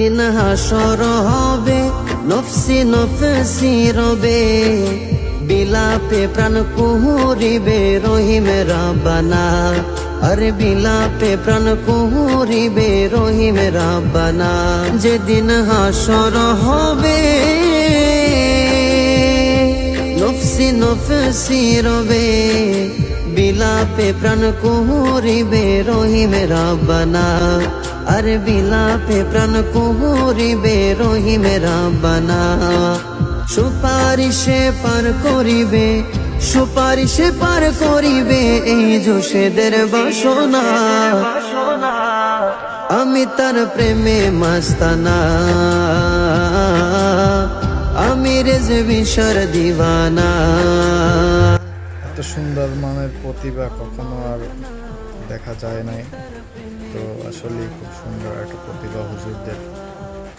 যেদিন হাসর হবে নফসি নফসি রবে, বিলাপে প্রাণ কুহুরিবে রহিম রাব্বানা। আরে বিলাপে প্রাণ কুহুরিবে রহিম রাব্বানা। যেদিন হাসর হবে নফসি নফসি রবে, বিলাপে প্রাণ কুহুরিবে রহিম রাব্বানা। আরে বিলাপে প্রাণ কুহুরিবে রহিম রাব্বানা। সুপারিশে পার করিবে, সুপারিশে পার করিবে এই জোশেদের বাসনা। আমি তার প্রেমে মাস্তানা, আমি রেজবিশর দিওয়ানা। এত সুন্দর মানের প্রতিভা কখনো আর দেখা যায় নাই। তো আসলে খুব সুন্দর একটা প্রতিভা হুজুরদের।